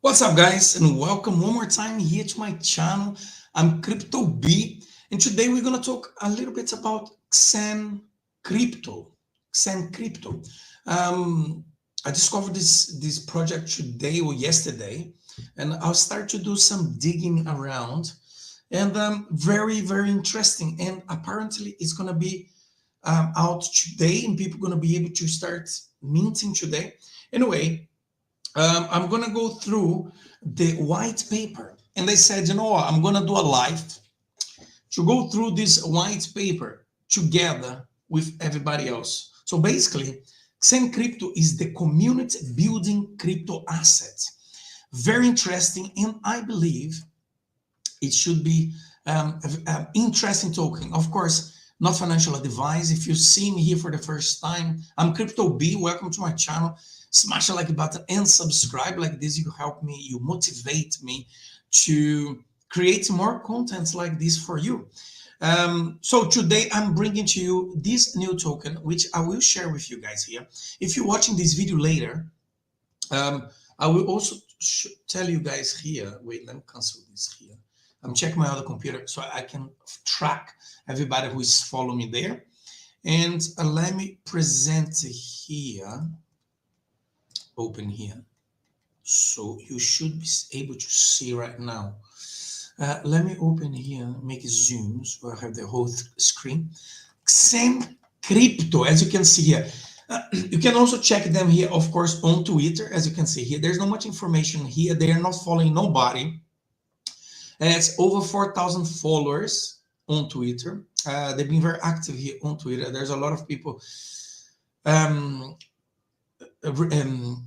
What's up, guys, and welcome one more time here to my channel. I'm Crypto B, and today we're gonna talk a little bit about Xen Crypto. Xen Crypto. Um, I discovered this project today or yesterday, and I'll start to do some digging around. And very interesting. And apparently, it's gonna be out today, and people gonna be able to start minting today. Anyway. I'm going to go through the white paper. And they said, you know what, I'm going to do a live to go through this white paper together with everybody else. So basically, Xen Crypto is the community building crypto asset. Very interesting. And I believe it should be interesting token. Of course, not financial advice. If you see me here for the first time, I'm Crypto B. Welcome to my channel. Smash the like button and subscribe. Like this, you help me, you motivate me to create more contents like this for you. So today I'm bringing to you this new token, which I will share with you guys here. If you're watching this video later, I will also tell you guys here. Wait, let me cancel this here. I'm checking my other computer so I can track everybody who is following me there. And let me present here. Open here, so you should be able to see right now. Let me open here, make a zoom so I have the whole screen. Xen Crypto, as you can see here. You can also check them here, of course, on Twitter. As you can see here, there's not much information here. They are not following nobody. It's over 4,000 followers on Twitter. They've been very active here on Twitter. There's a lot of people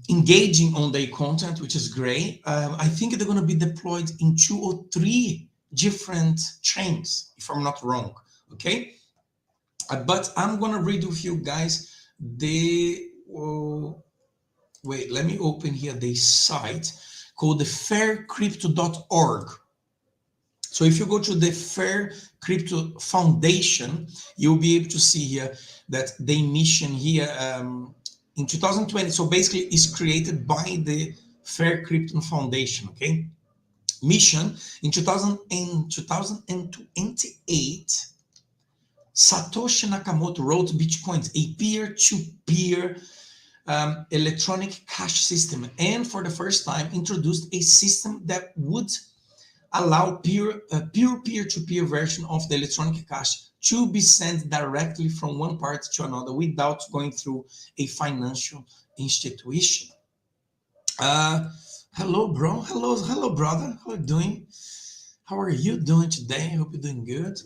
engaging on their content, which is great. I think they're going to be deployed in 2 or 3 different chains, if I'm not wrong. Okay, but I'm going to read with you guys the wait, let me open here the site called the faircrypto.org. So if you go to the Fair Crypto Foundation, you'll be able to see here that the mission here in 2020, so basically it's created by the Fair Crypto Foundation, okay? Mission in 2028, Satoshi Nakamoto wrote Bitcoins, a peer-to-peer electronic cash system, and for the first time introduced a system that would allow peer-to-peer version of the electronic cash to be sent directly from one party to another without going through a financial institution. Hello, bro. Hello, brother. How are you doing? How are you doing today? I hope you're doing good.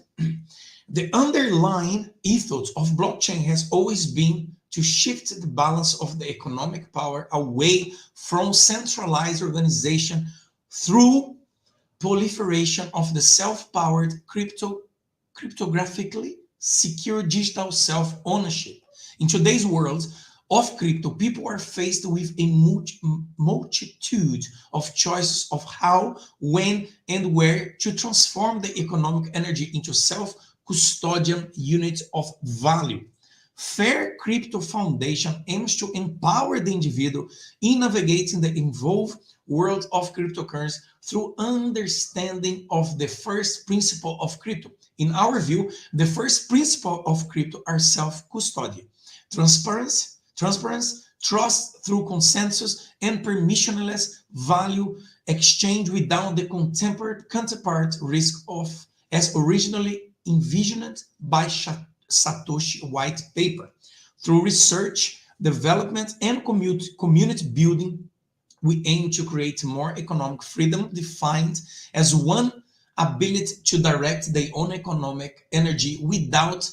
The underlying ethos of blockchain has always been to shift the balance of the economic power away from centralized organization through proliferation of the self-powered cryptographically secure digital self-ownership. In today's world of crypto, people are faced with a multitude of choices of how, when, and where to transform the economic energy into self-custodian units of value. Fair Crypto Foundation aims to empower the individual in navigating the involved world of cryptocurrency through understanding of the first principle of crypto. In our view, the first principle of crypto are self-custody, transparency, trust through consensus, and permissionless value exchange without the counterpart risk of, as originally envisioned by Satoshi white paper. Through research, development, and community building, we aim to create more economic freedom defined as one ability to direct their own economic energy without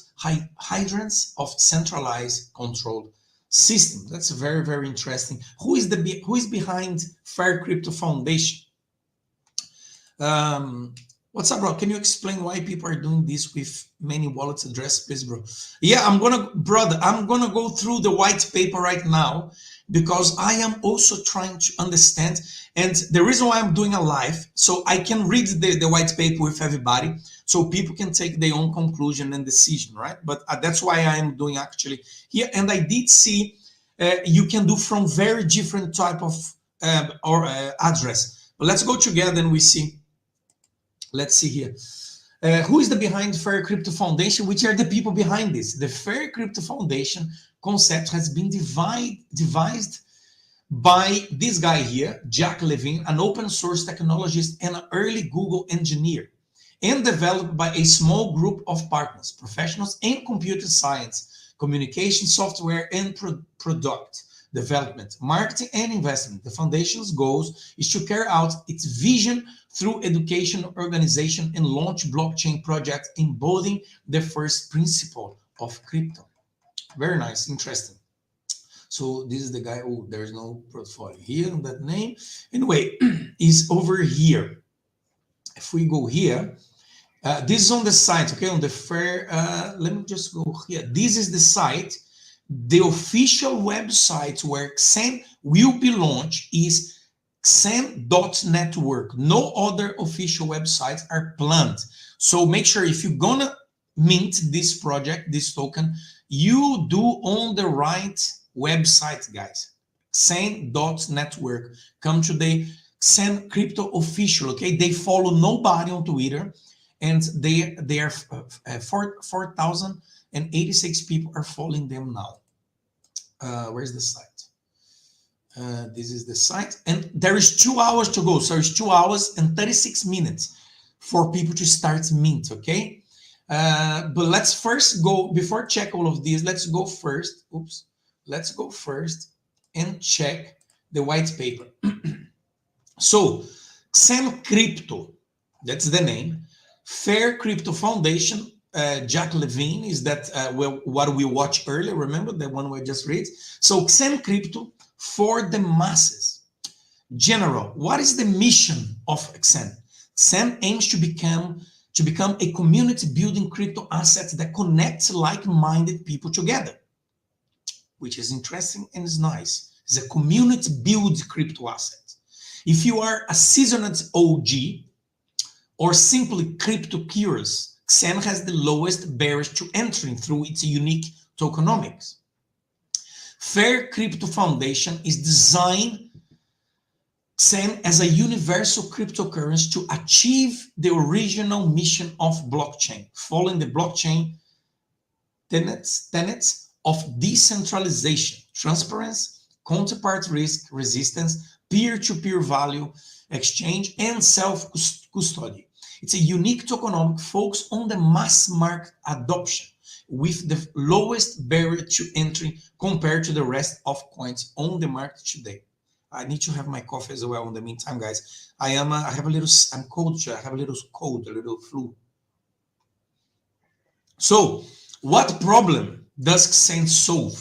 hindrance of centralized controlled system. That's very interesting. Who is behind Fair Crypto Foundation? What's up, bro? Can you explain why people are doing this with many wallets address, please, bro? Yeah, I'm gonna go through the white paper right now because I am also trying to understand. And the reason why I'm doing a live, so I can read the white paper with everybody, so people can take their own conclusion and decision, right? But that's why I am doing actually here. And I did see you can do from very different type of address. But let's go together and we see. Let's see here. Who is the behind Fair Crypto Foundation? Which are the people behind this? The Fair Crypto Foundation concept has been devised by this guy here, Jack Levine, an open source technologist and an early Google engineer, and developed by a small group of partners, professionals in computer science, communication software, and product development, marketing, and investment. The foundation's goals is to carry out its vision through education, organization, and launch blockchain projects embodying the first principle of crypto. Very nice, interesting. So this is the guy. Oh, there's no portfolio here on that name. Anyway, is over here. If we go here, this is on the site, okay, on the fair. Let me just go here. This is the site. The official website where XEN will be launched is XEN.network. No other official websites are planned. So make sure if you're gonna mint this project, this token, you do on the right website, guys. XEN.network. Come to the XEN Crypto official, okay? They follow nobody on Twitter, and they are 4,086 people are following them now. Where's the site? This is the site, and there is 2 hours to go. So it's 2 hours and 36 minutes for people to start mint, okay? But let's first go, before check all of these, let's go first. Oops. Let's go first and check the white paper. So, XEN Crypto, that's the name. Fair Crypto Foundation, Jack Levine is that what we watched earlier, remember the one we just read? So, XEN Crypto for the masses. General, what is the mission of XEN? XEN aims to become a community building crypto asset that connects like-minded people together, which is interesting and is nice. It's a community build crypto asset. If you are a seasoned OG or simply crypto curious, XEN has the lowest barriers to entering through its unique tokenomics. Fair Crypto Foundation is designed XEN as a universal cryptocurrency to achieve the original mission of blockchain, following the blockchain tenets of decentralization, transparency, counterpart risk resistance, peer-to-peer value exchange, and self-custody. It's a unique tokenomic focus on the mass market adoption with the lowest barrier to entry compared to the rest of coins on the market today. I need to have my coffee as well in the meantime, guys. I'm cold, I have a little cold, a little flu. So, what problem does XEN solve?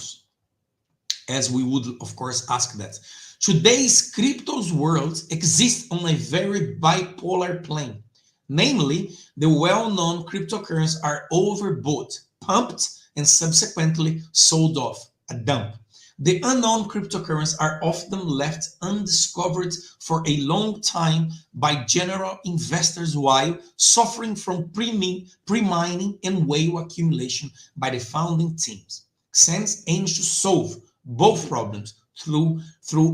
As we would, of course, ask that. Today's crypto's world exists on a very bipolar plane. Namely, the well-known cryptocurrencies are overbought, pumped, and subsequently sold off, a dump. The unknown cryptocurrencies are often left undiscovered for a long time by general investors while suffering from pre-mining and whale accumulation by the founding teams. XEN aims to solve both problems through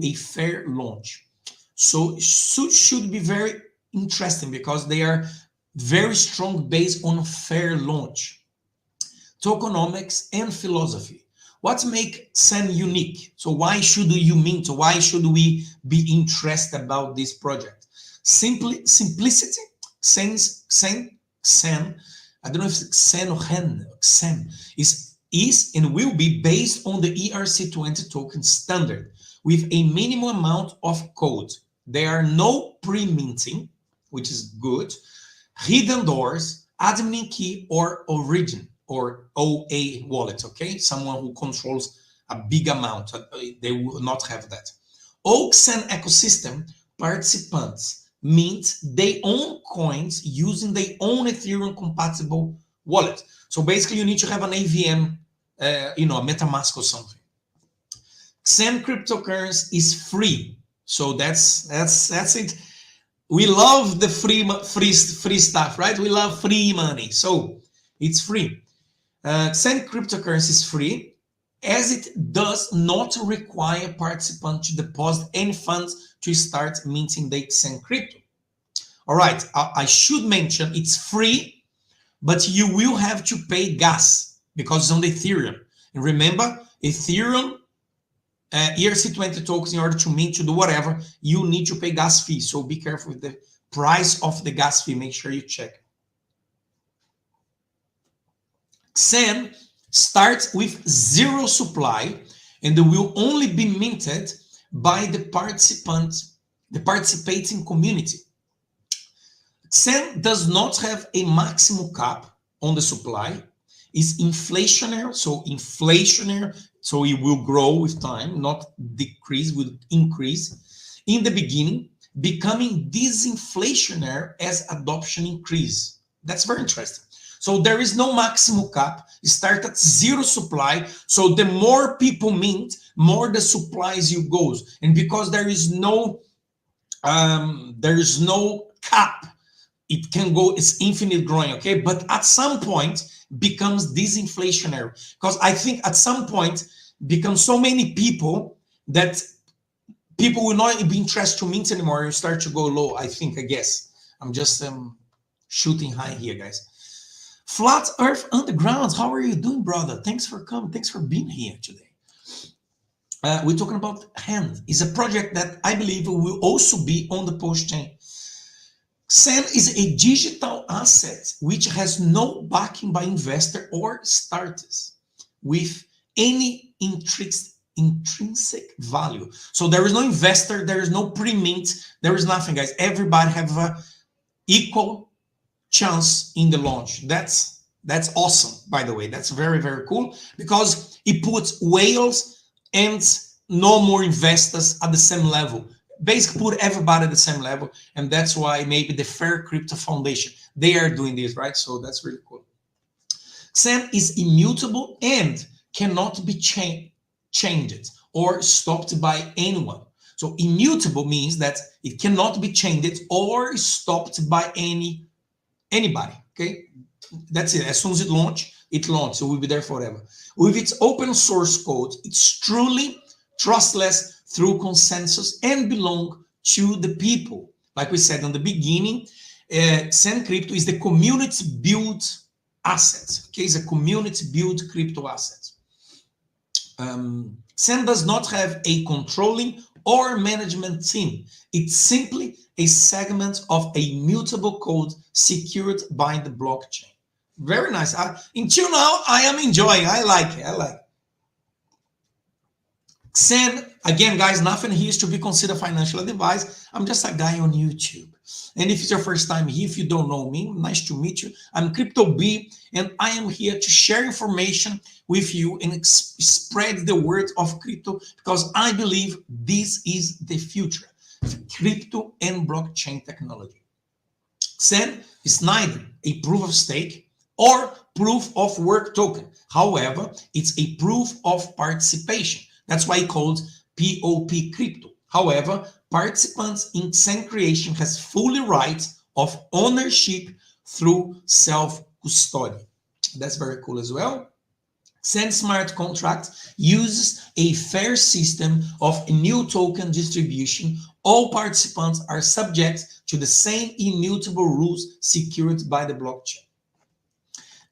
a fair launch. So it should be very interesting because they are very strong based on fair launch. Tokenomics and philosophy. What makes XEN unique? So why should you mint? Why should we be interested about this project? Simplicity. XEN, I don't know if it's XEN or XEN is and will be based on the ERC20 token standard with a minimum amount of code. There are no pre-minting, which is good, hidden doors, admin key, or origin, or OA wallet, okay? Someone who controls a big amount, they will not have that. All XEN ecosystem participants mint their own coins using their own Ethereum compatible wallet. So basically you need to have an AVM, a MetaMask or something. XEN cryptocurrency is free. So that's it. We love the free stuff, right? We love free money. So it's free. XEN cryptocurrency is free. as it does not require participants to deposit any funds to start minting the Xen crypto. All right, I should mention it's free, but you will have to pay gas because it's on the Ethereum. And remember, Ethereum ERC20 tokens, in order to mint, to do whatever, you need to pay gas fee. So be careful with the price of the gas fee. Make sure you check. Xen starts with zero supply and will only be minted by the participating community. Xen does not have a maximum cap on the supply. It's inflationary, so it will grow with time, not decrease, will increase in the beginning, becoming disinflationary as adoption increase. That's very interesting. So there is no maximum cap. You start at zero supply. So the more people mint, more the supplies you goes. And because there is no cap, it can go, it's infinite growing, okay? But at some point becomes disinflationary, because I think at some point becomes so many people that people will not be interested to mint anymore and start to go low, I guess. I'm just shooting high here, guys. Flat Earth Underground, how are you doing, brother? Thanks for coming. Thanks for being here today. We're talking about Hand. It's a project that I believe will also be on the PULSECHAin. Xen is a digital asset which has no backing by investor or starters with any intrinsic value. So there is no investor, there is no pre-mint, there is nothing, guys. Everybody have an equal chance in the launch. That's awesome, by the way. That's very, very cool, because it puts whales and no more investors at the same level. Basically put everybody at the same level, and that's why maybe the Fair Crypto Foundation, they are doing this, right? So that's really cool. Xen is immutable and cannot be changed or stopped by anyone. So immutable means that it cannot be changed or stopped by anybody, okay? That's it. As soon as it launches, it will be there forever. With its open source code, it's truly trustless through consensus and belong to the people. Like we said in the beginning, Xen Crypto is the community built asset. Okay, it's a community built crypto asset. Xen does not have a controlling or management team. It's simply a segment of a mutable code secured by the blockchain. Very nice. Until now, I am enjoying. I like it. Xen, again, guys, nothing here is to be considered financial advice. I'm just a guy on YouTube. And if it's your first time here, if you don't know me, nice to meet you. I'm Crypto B, and I am here to share information with you and spread the word of crypto, because I believe this is the future of crypto and blockchain technology. Xen is neither a proof of stake or proof of work token. However, it's a proof of participation. That's why it's called POP crypto. However, participants in Xen creation has fully rights of ownership through self-custody. That's very cool as well. Xen smart contract uses a fair system of new token distribution. All participants are subject to the same immutable rules secured by the blockchain.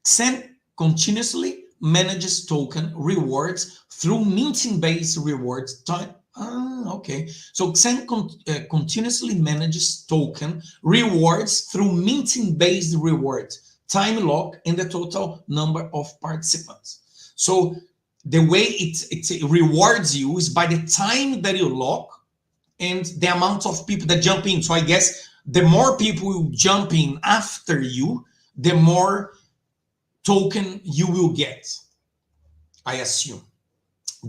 Xen continuously manages token rewards through minting-based rewards. Okay, so Xen continuously manages token rewards through minting-based rewards, time lock, and the total number of participants. So the way it rewards you is by the time that you lock and the amount of people that jump in. So I guess the more people will jump in after you, the more token you will get, I assume.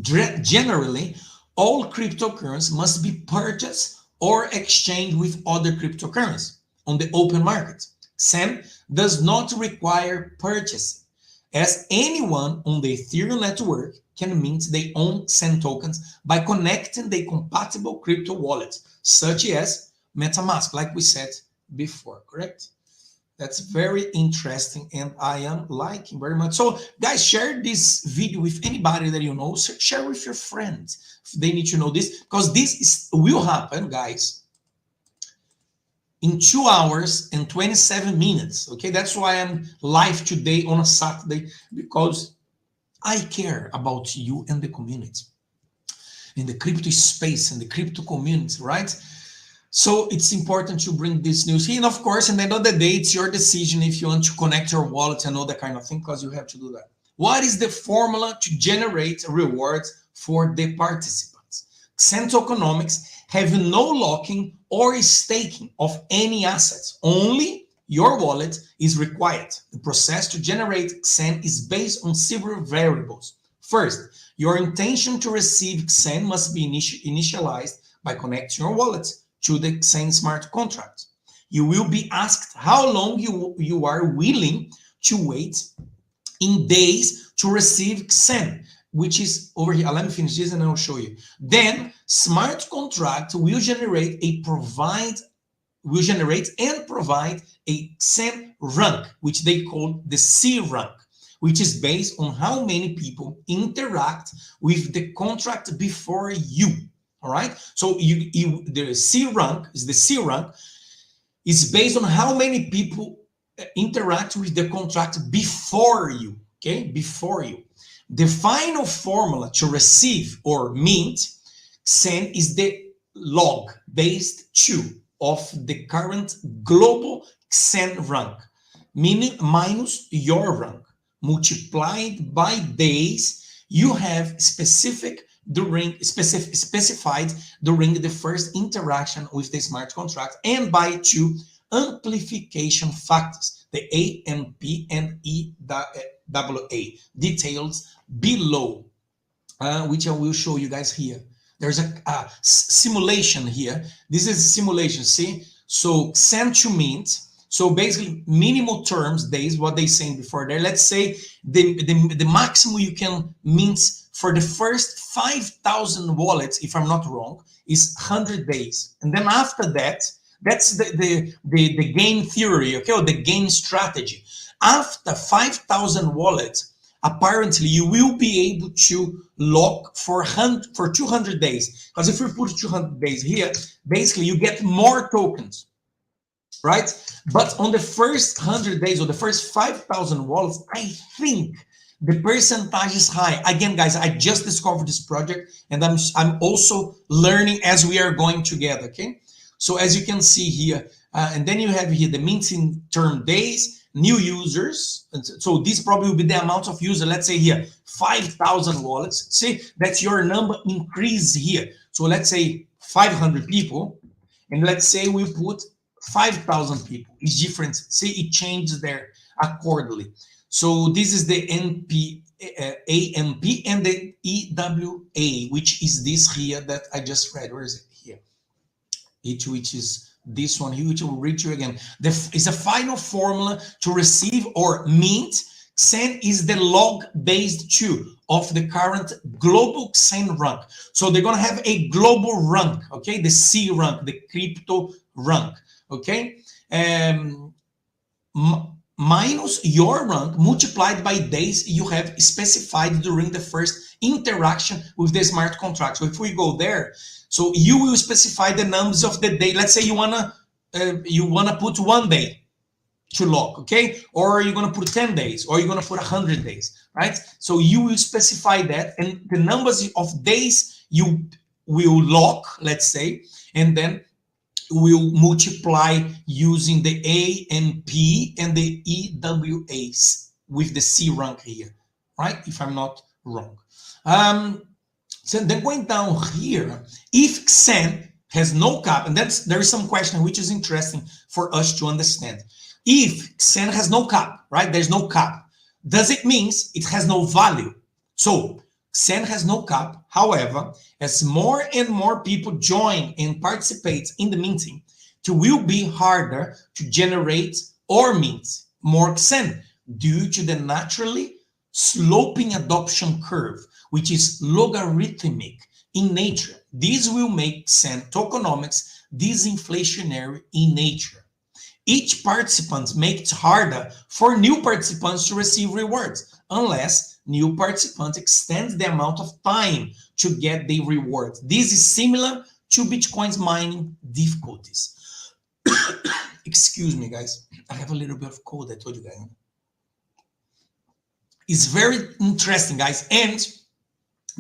Generally, all cryptocurrencies must be purchased or exchanged with other cryptocurrencies on the open market. Xen does not require purchasing, as anyone on the Ethereum network can mint their own Xen tokens by connecting the compatible crypto wallets, such as MetaMask, like we said before, correct? That's very interesting, and I am liking very much. So, guys, share this video with anybody that you know. Share with your friends. They need to know this, because will happen, guys, in 2 hours and 27 minutes. Okay, that's why I'm live today on a Saturday, because I care about you and the community, in the crypto space, in the crypto community, right? So it's important to bring this news here. And of course, at the end of the day, it's your decision if you want to connect your wallet and all that kind of thing, because you have to do that. What is the formula to generate rewards for the participants? Xen tokenomics have no locking or staking of any assets. Only your wallet is required. The process to generate Xen is based on several variables. First, your intention to receive Xen must be initialized by connecting your wallet to the Xen smart contract. You will be asked how long you are willing to wait in days to receive Xen, which is over here. Let me finish this and I'll show you. Then smart contract will generate and provide a Xen rank, which they call the C rank, which is based on how many people interact with the contract before you. All right, so the C rank is based on how many people interact with the contract before you. Okay, before you. The final formula to receive or mint Xen is the log based 2 of the current global Xen rank, meaning minus your rank, multiplied by days you have specified during the first interaction with the smart contract, and by 2 amplification factors, the AMP and EWA, details below, which I will show you guys here. There's a simulation here. This is a simulation, see? So Xen to mint. So basically, minimal terms days, what they saying before there. Let's say the maximum you can mint for the first 5,000 wallets, if I'm not wrong, is 100 days. And then after that, that's the game theory, okay, or the game strategy. After 5,000 wallets, apparently you will be able to lock for 200 days. Because if we put 200 days here, basically you get more tokens, right? But on the first 100 days or the first 5,000 wallets, I think the percentage is high. Again, guys, I just discovered this project and I'm also learning as we are going together, okay? So as you can see here, and then you have here the minting term days, new users. And so this probably will be the amount of users. Let's say here, 5,000 wallets. See, that's your number increase here. So let's say 500 people, and let's say we put 5,000 people. It's different. See, it changes there accordingly. So this is the AMP and the EWA, which is this here that I just read. Where is it? Here. Which is this one here, which will read you again. It's a final formula to receive or mint. Xen is the log-based 2 of the current global Xen rank. So they're going to have a global rank, okay? The C rank, the crypto rank, okay? Minus your rank multiplied by days you have specified during the first interaction with the smart contract. So if we go there, so you will specify the numbers of the day. Let's say you wanna put 1 day to lock, okay? Or you're gonna put 10 days, or you're gonna put 100 days, right? So you will specify that, and the numbers of days you will lock, let's say, and then will multiply using the AMP and the EWAs with the C rank here, right? If I'm not wrong. So then going down here, if Xen has no cap, and there is some question which is interesting for us to understand. If Xen has no cap, right? There's no cap. Does it mean it has no value? So Xen has no cap. However, as more and more people join and participate in the minting, it will be harder to generate or mint more Xen due to the naturally sloping adoption curve, which is logarithmic in nature. This will make Xen tokenomics disinflationary in nature. Each participant makes it harder for new participants to receive rewards, unless new participants extend the amount of time to get the rewards. This is similar to Bitcoin's mining difficulties. Excuse me, guys. I have a little bit of cold, I told you guys. It's very interesting, guys. And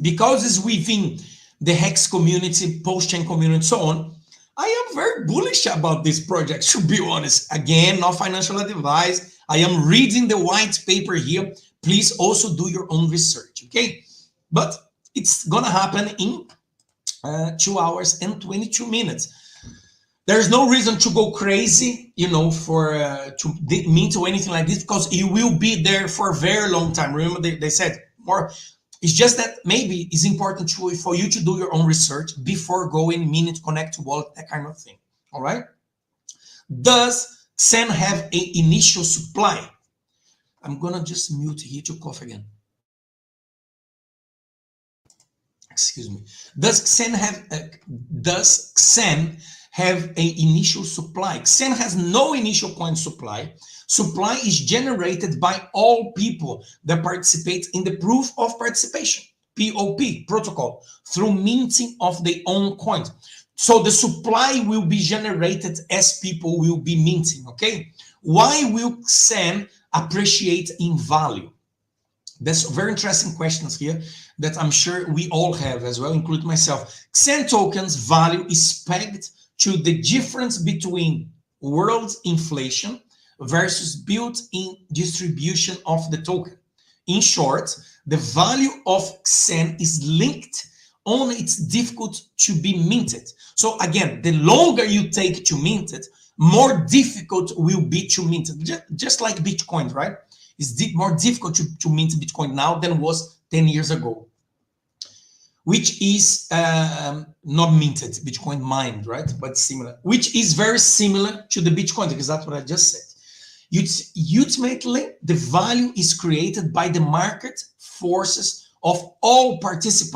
because it's within the Hex community, PULSECHAIN community, and so on, I am very bullish about this project, to be honest. Again, not financial advice. I am reading the white paper here. Please also do your own research, okay? But it's gonna happen in 2 hours and 22 minutes. There's no reason to go crazy, you know, for to mint or anything like this, because you will be there for a very long time. Remember, they said more. It's just that maybe it's important for you to do your own research before going mint, connect to wallet, that kind of thing. All right. Does XEN have an initial supply? I'm gonna just mute here to cough again. Excuse me. Does XEN have an initial supply? XEN has no initial coin supply. Supply is generated by all people that participate in the proof of participation, POP, protocol, through minting of their own coins. So the supply will be generated as people will be minting, okay? Why will XEN appreciate in value? That's very interesting questions here that I'm sure we all have as well, including myself. XEN tokens value is pegged to the difference between world inflation versus built-in distribution of the token. In short, the value of XEN is linked on its difficult to be minted. So again, the longer you take to mint it, more difficult will be to mint it. Just like Bitcoin, right? It's more difficult to mint Bitcoin now than was 10 years ago, which is not minted, Bitcoin mined, right? But similar, which is very similar to the Bitcoin, because that's what I just said. Ultimately, the value is created by the market forces of all parties.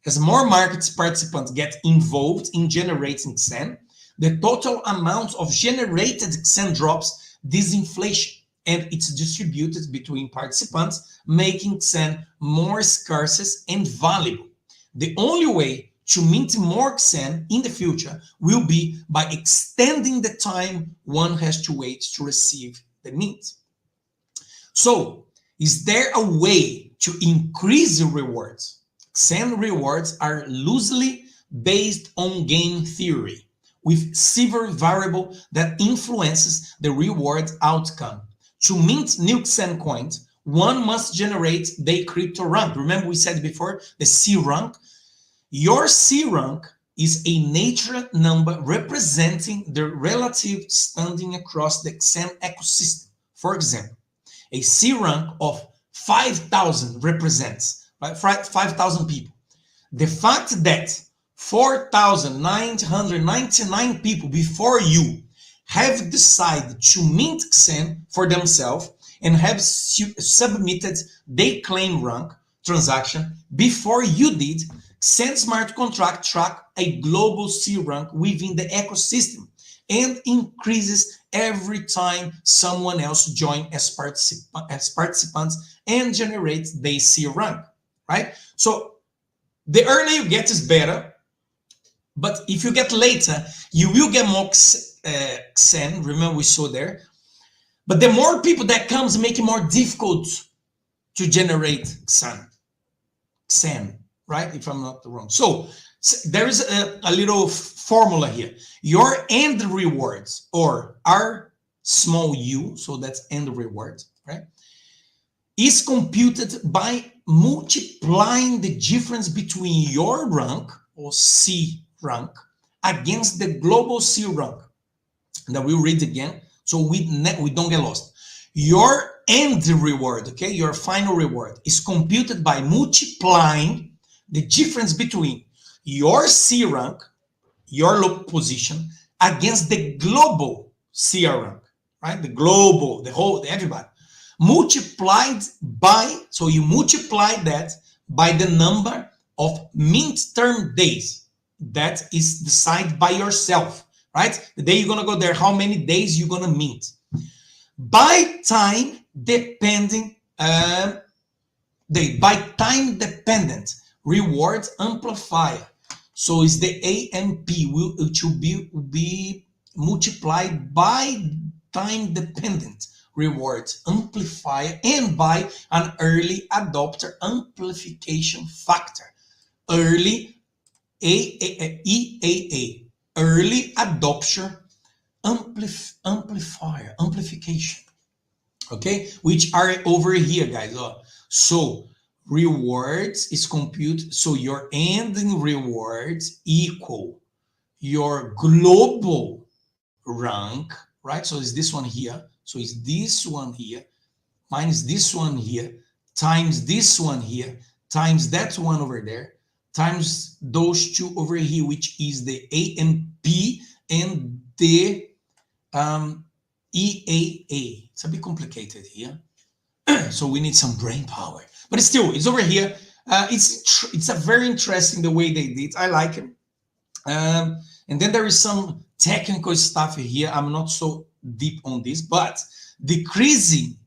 As more market participants get involved in generating XEN, the total amount of generated XEN drops disinflation, and it's distributed between participants, making XEN more scarce and valuable. The only way to mint more XEN in the future will be by extending the time one has to wait to receive the mint. So, is there a way to increase the rewards? XEN rewards are loosely based on game theory, with several variables that influences the reward outcome. To mint new XEN coins, one must generate the crypto rank. Remember we said before, the C rank. Your C rank is a natural number representing the relative standing across the XEN ecosystem. For example, a C rank of 5,000 represents 5,000 people. The fact that 4,999 people before you have decided to mint XEN for themselves and have submitted their claim rank transaction before you did, XEN smart contract track a global C rank within the ecosystem and increases every time someone else joins as participants and generates the C rank, right? So the earlier you get is better, but if you get later, you will get more XEN. Remember we saw there, but the more people that comes, make it more difficult to generate XEN, right? If I'm not wrong. So there is a little formula here. Your end rewards, or R small u, so that's end reward, right, is computed by multiplying the difference between your rank, or C rank, against the global C rank. And I will read again, so we don't get lost. Your end reward, okay, your final reward, is computed by multiplying the difference between your C rank, your low position, against the global C rank, right? The global, the whole, everybody. Multiplied by, so you multiply that by the number of mint term days that is decided by yourself. right? The day you're gonna go there, how many days you're gonna mint. By time depending by time dependent rewards amplifier. So it's the AMP which will be multiplied by time dependent rewards amplifier and by an early adopter amplification factor. Early EAA, early adoption amplification. Okay, which are over here, guys. So rewards is computed. So your ending rewards equal your global rank, right? So it's this one here. So it's this one here minus this one here times this one here times that one over there times those two over here, which is the AMP and the EAA. It's a bit complicated here. So we need some brain power, but still it's over here. It's a very interesting the way they did. I like it. And then there is some technical stuff here. I'm not so deep on this, but decreasing.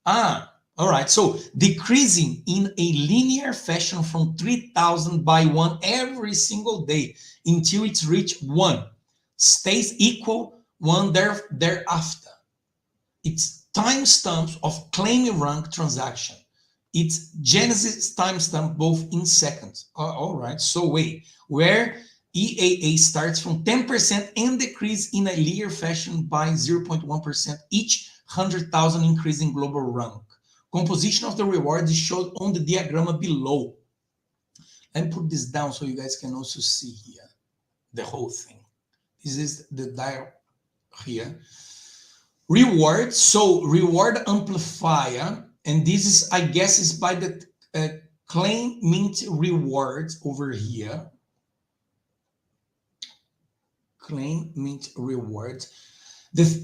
All right. So decreasing in a linear fashion from 3,000 by 1 every single day until it's reached 1, stays equal 1 thereafter. It's timestamps of claim rank transaction. It's Genesis timestamp both in seconds. All right. So wait, where EAA starts from 10% and decrease in a linear fashion by 0.1% each 100,000 increase in global rank. Composition of the reward is shown on the diagram below. Let me put this down so you guys can also see here the whole thing. This is the diagram here. Reward, so reward amplifier, and this is, I guess, is by the claim mint rewards over here. Claim mint rewards.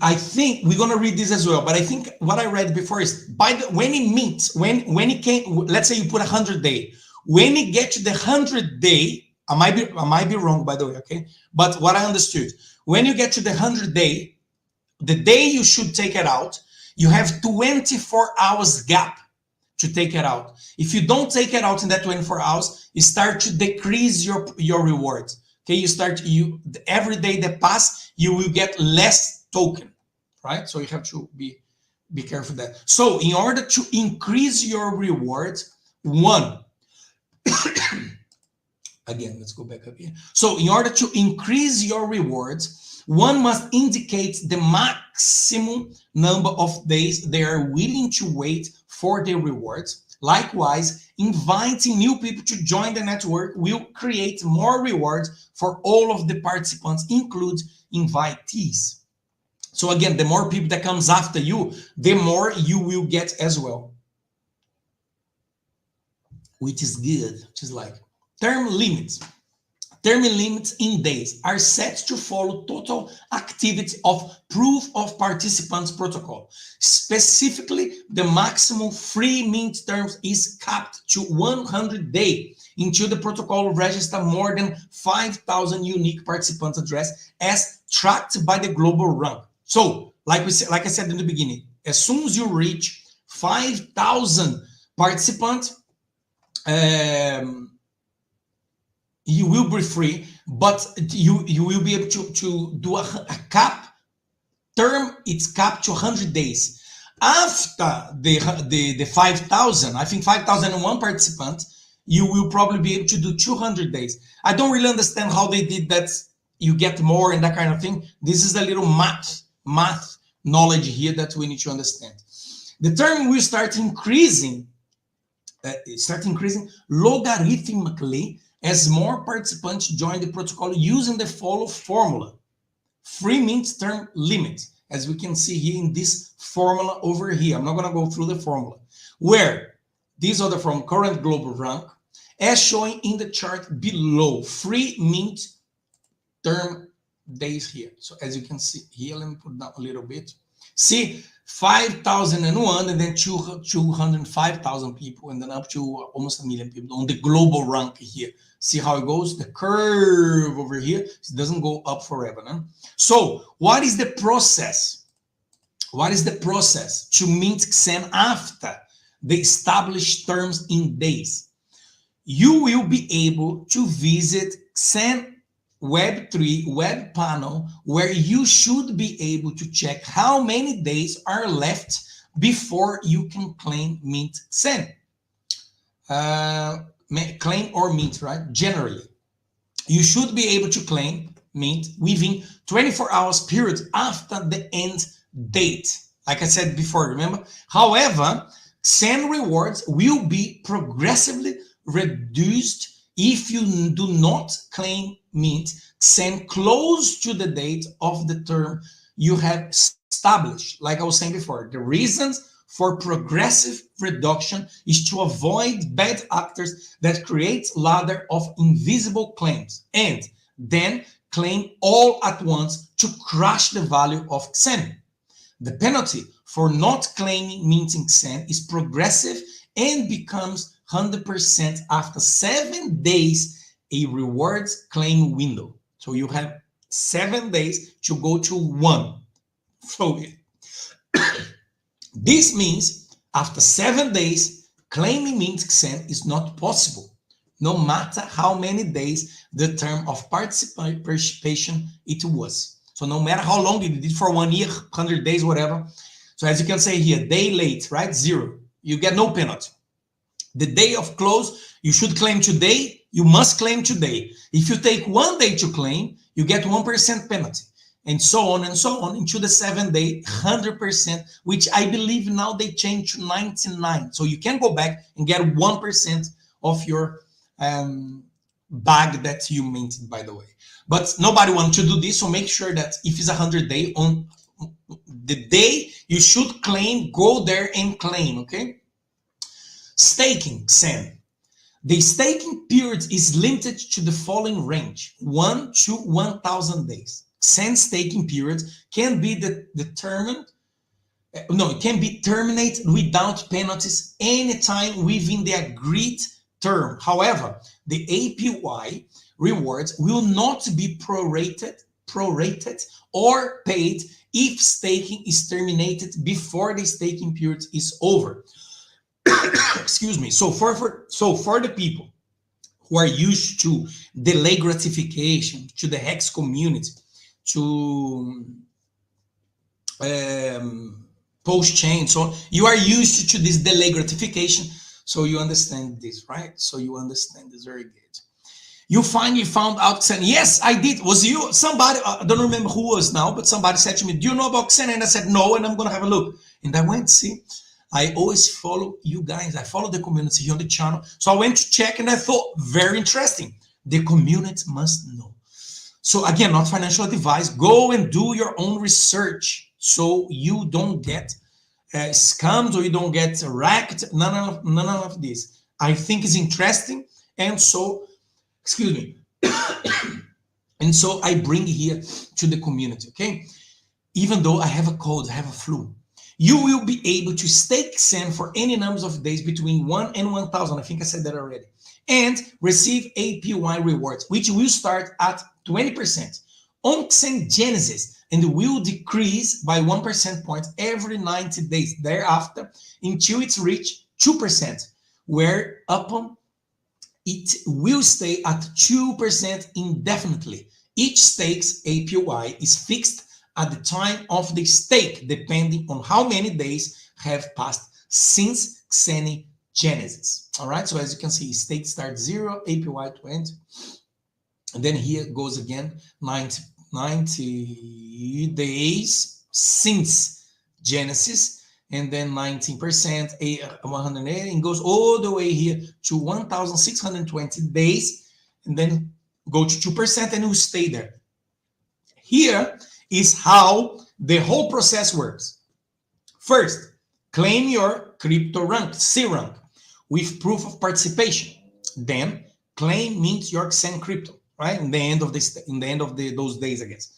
I think we're gonna read this as well, but I think what I read before is when it mints, when it came, let's say you put 100 day, when it gets to the 100 day, I might be wrong by the way, okay? But what I understood, when you get to the 100 day, the day you should take it out, you have 24 hours gap to take it out. If you don't take it out in that 24 hours, you start to decrease your rewards. Okay, every day that pass, you will get less token, right? So you have to be careful of that. So in order to increase your rewards, again, let's go back up here. So in order to increase your rewards, one must indicate the maximum number of days they are willing to wait for their rewards. Likewise, inviting new people to join the network will create more rewards for all of the participants, include invitees. So again, the more people that comes after you, the more you will get as well. Which is good, which is like term limits. Term limits in days are set to follow total activity of proof of participants protocol. Specifically, the maximum free mint terms is capped to 100 days until the protocol register more than 5,000 unique participant address as tracked by the global rank. So, like I said in the beginning, as soon as you reach 5,000 participants, you will be free, but you will be able to do a cap term. It's capped to 100 days. After the 5,000, I think 5,001 participants, you will probably be able to do 200 days. I don't really understand how they did that. You get more and that kind of thing. This is a little math knowledge here that we need to understand. The term will start increasing logarithmically as more participants join the protocol using the follow formula. Free mint term limit, as we can see here in this formula over here. I'm not going to go through the formula. Where these are from current global rank, as shown in the chart below. Free mint term days here. So as you can see here, let me put down a little bit. See, 5,001 and then 205,000 people and then up to almost a million people on the global rank here. See how it goes? The curve over here, it doesn't go up forever. No? So what is the process? What is the process to mint XEN after the established terms in days? You will be able to visit XEN Web3 web panel, where you should be able to check how many days are left before you can claim mint XEN. Claim or mint, right? Generally, you should be able to claim mint within 24 hours period after the end date. Like I said before, remember? However, XEN rewards will be progressively reduced if you do not claim mint XEN close to the date of the term you have established. Like I was saying before, the reasons for progressive reduction is to avoid bad actors that create ladder of invisible claims and then claim all at once to crush the value of XEN. The penalty for not claiming minting XEN is progressive and becomes 100% after 7 days a rewards claim window. So you have 7 days to go to 1. So this means after 7 days, claiming mint XEN is not possible, no matter how many days the term of participation it was. So no matter how long you did for 1 year, 100 days, whatever. So as you can say here, day late, right? 0. You get no penalty. The day of close, you should claim today. You must claim today. If you take 1 day to claim, you get 1% penalty. And so on into the 7 day, 100%, which I believe now they changed to 99. So you can go back and get 1% of your bag that you minted, by the way. But nobody wants to do this, so make sure that if it's 100 day, on the day you should claim, go there and claim, okay? Staking XEN. The staking period is limited to the following range, 1 to 1,000 days. XEN staking period can be determined, it can be terminated without penalties anytime within the agreed term. However, the APY rewards will not be prorated or paid if staking is terminated before the staking period is over. Excuse me. So for the people who are used to delay gratification, to the Hex community, to PULSECHAIN, so you are used to this delay gratification, so you understand this, right? So you understand this very good. You finally found out XEN. Yes, I did. Was you? Somebody, I don't remember who was now, but somebody said to me, do you know about XEN? And I said, no, and I'm going to have a look. And I went, see, I always follow you guys. I follow the community here on the channel. So I went to check and I thought, very interesting. The community must know. So again, not financial advice. Go and do your own research so you don't get scammed or you don't get wrecked. None of this. I think it's interesting. And so, excuse me. And so I bring here to the community, okay? Even though I have a cold, I have a flu. You will be able to stake XEN for any numbers of days between 1 and 1,000. I think I said that already. And receive APY rewards, which will start at 20% on XEN Genesis and will decrease by 1% point every 90 days thereafter until it's reached 2%, where upon it will stay at 2% indefinitely. Each stake's APY is fixed at the time of the stake, depending on how many days have passed since XEN Genesis. All right, so as you can see, stake starts 0, APY 20, and then here goes again 90 days since Genesis, and then 19%, 180, and goes all the way here to 1,620 days, and then go to 2%, and it will stay there. Here is how the whole process works. First, claim your crypto rank, C rank, with proof of participation. Then claim mint your XEN crypto, right? In the end of those days, I guess.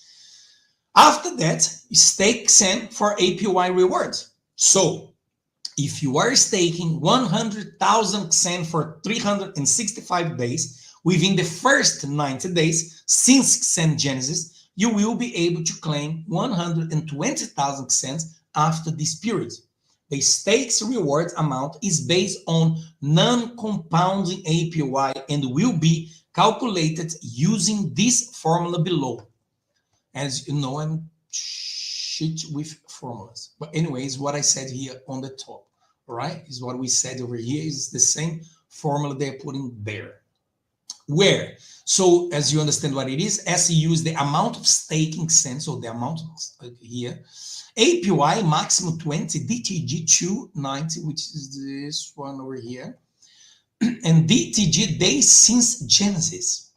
After that, stake XEN for APY rewards. So if you are staking 100,000 XEN for 365 days, within the first 90 days since XEN Genesis, you will be able to claim 120,000 XEN after this period. The stakes reward amount is based on non-compounding APY and will be calculated using this formula below. As you know, I'm shit with formulas. But anyways, what I said here on the top, all right, is what we said over here is the same formula they're putting there. Where? So as you understand what it is, SEU is the amount of staking cents, so the amount here. APY maximum 20, DTG 290, which is this one over here. And DTG days since Genesis.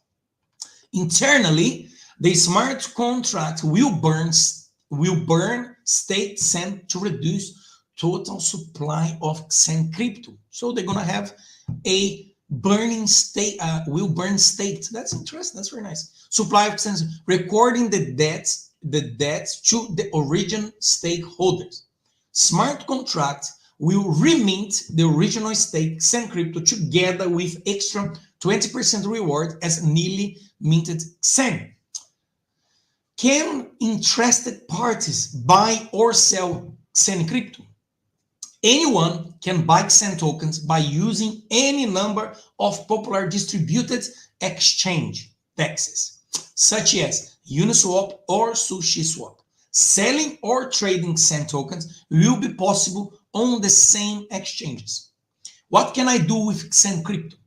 Internally, the smart contract will burn state cent to reduce total supply of XEN crypto. So they're gonna have a burning state, will burn state. That's interesting. That's very nice. Supply of XEN, recording the debts to the origin stakeholders. Smart contract will remint the original stake XEN crypto together with extra 20% reward as newly minted XEN. Can interested parties buy or sell XEN crypto? Anyone can buy XEN tokens by using any number of popular distributed exchange DEXs, such as Uniswap or SushiSwap. Selling or trading XEN tokens will be possible on the same exchanges. What can I do with XEN crypto?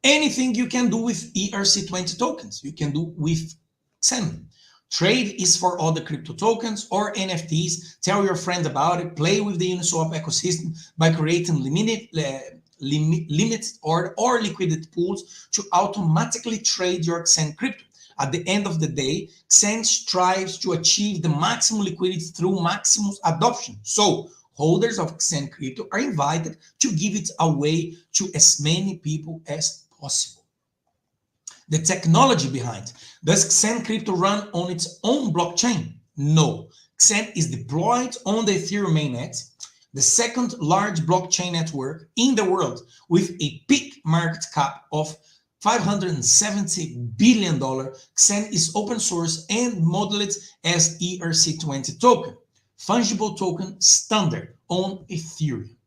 Anything you can do with ERC20 tokens, you can do with XEN. Trade is for other crypto tokens or NFTs. Tell your friend about it. Play with the Uniswap ecosystem by creating limited or liquidity pools to automatically trade your XEN crypto. At the end of the day, XEN strives to achieve the maximum liquidity through maximum adoption. So holders of XEN crypto are invited to give it away to as many people as possible. The technology behind. Does XEN crypto run on its own blockchain? No. XEN is deployed on the Ethereum mainnet, the second large blockchain network in the world, with a peak market cap of $570 billion. XEN is open source and modeled as ERC20 token, fungible token standard on Ethereum.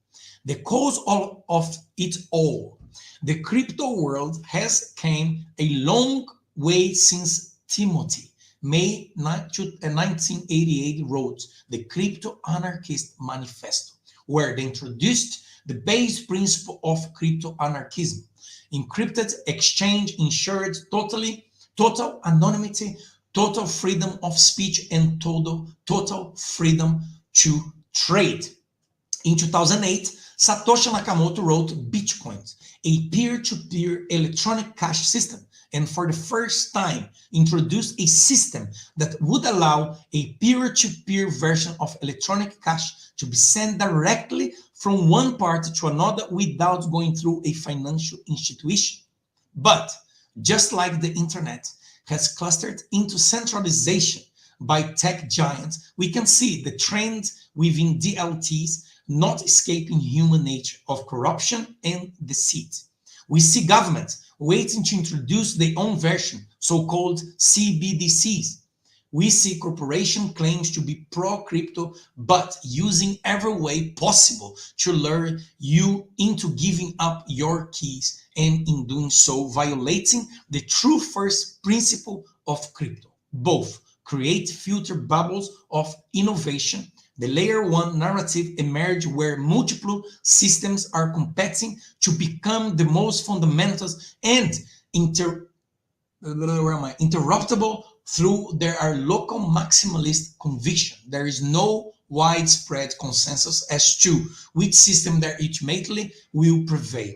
The cause of it all. The crypto world has come a long way since Timothy, May 1988, wrote the Crypto Anarchist Manifesto, where they introduced the base principle of crypto anarchism. Encrypted exchange ensured total anonymity, total freedom of speech, and total freedom to trade. In 2008, Satoshi Nakamoto wrote Bitcoin, a peer-to-peer electronic cash system, and for the first time introduced a system that would allow a peer-to-peer version of electronic cash to be sent directly from one party to another without going through a financial institution. But just like the internet has clustered into centralization by tech giants, we can see the trend within DLTs not escaping human nature of corruption and deceit. We see governments waiting to introduce their own version, so-called CBDCs. We see corporation claims to be pro-crypto, but using every way possible to lure you into giving up your keys, and in doing so, violating the true first principle of crypto. Both create filter bubbles of innovation. The layer one narrative emerged where multiple systems are competing to become the most fundamental and interruptible through there are local maximalist conviction. There is no widespread consensus as to which system that ultimately will prevail.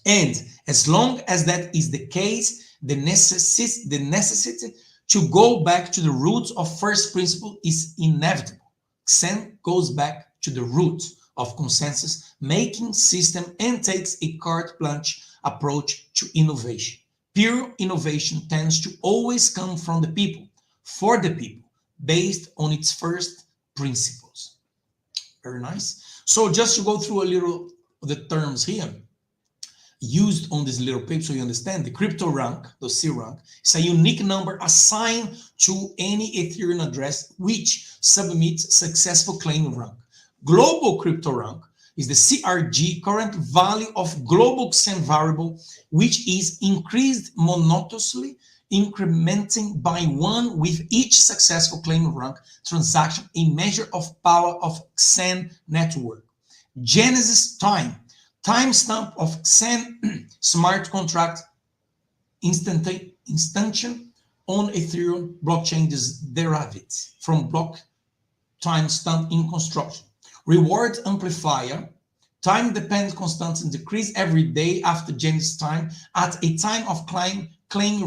And as long as that is the case, the necessity to go back to the roots of first principle is inevitable. XEN goes back to the roots of consensus making system and takes a carte blanche approach to innovation. Pure innovation tends to always come from the people, for the people, based on its first principles. Very nice. So just to go through a little of the terms here used on this little paper so you understand, the crypto rank, the C rank, is a unique number assigned to any Ethereum address which submits successful claim rank. Global crypto rank is the CRG, current value of global XEN variable, which is increased monotonously, incrementing by 1 with each successful claim rank transaction, a measure of power of XEN network. Genesis time, timestamp of XEN smart contract instantiation on Ethereum blockchain derived from block timestamp in construction. Reward amplifier, time-dependent constants decrease every day after Genesis time at a time of claim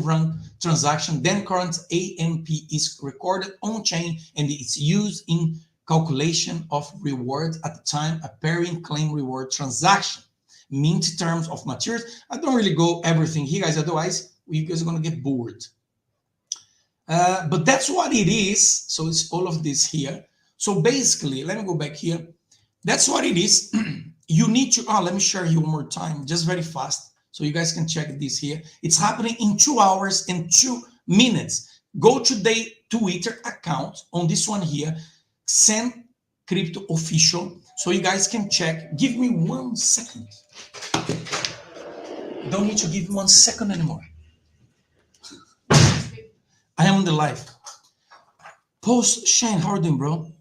rank transaction. Then current AMP is recorded on-chain and it's used in calculation of reward at the time appearing claim reward transaction. Mint terms of materials. I don't really go everything here, guys, otherwise you guys are going to get bored. But that's what it is. So it's all of this here. So basically, let me go back here. That's what it is. You need to, let me share you one more time, just very fast, so you guys can check this here. It's happening in 2 hours and 2 minutes. Go to the Twitter account on this one here, XEN Crypto Official, so you guys can check. Give me 1 second. Don't need to give 1 second anymore. I am on the live. PULSECHAIN, how are you doing, bro?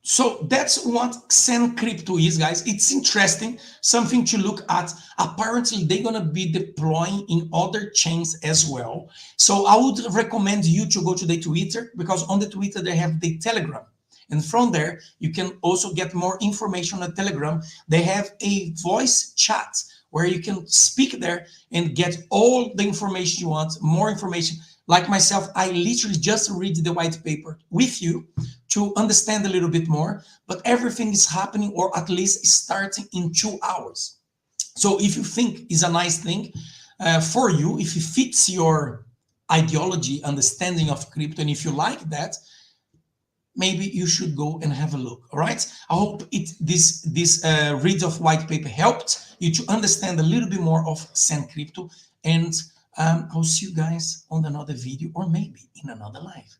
So that's what XEN Crypto is, guys. It's interesting, something to look at. Apparently, they're going to be deploying in other chains as well. So I would recommend you to go to the Twitter, because on the Twitter, they have the Telegram. And from there, you can also get more information on Telegram. They have a voice chat where you can speak there and get all the information you want, more information. Like myself, I literally just read the white paper with you to understand a little bit more, but everything is happening, or at least starting in 2 hours. So if you think is a nice thing for you, if it fits your ideology, understanding of crypto, and if you like that, maybe you should go and have a look. All right. I hope this read of white paper helped you to understand a little bit more of XEN Crypto. And I'll see you guys on another video, or maybe in another live.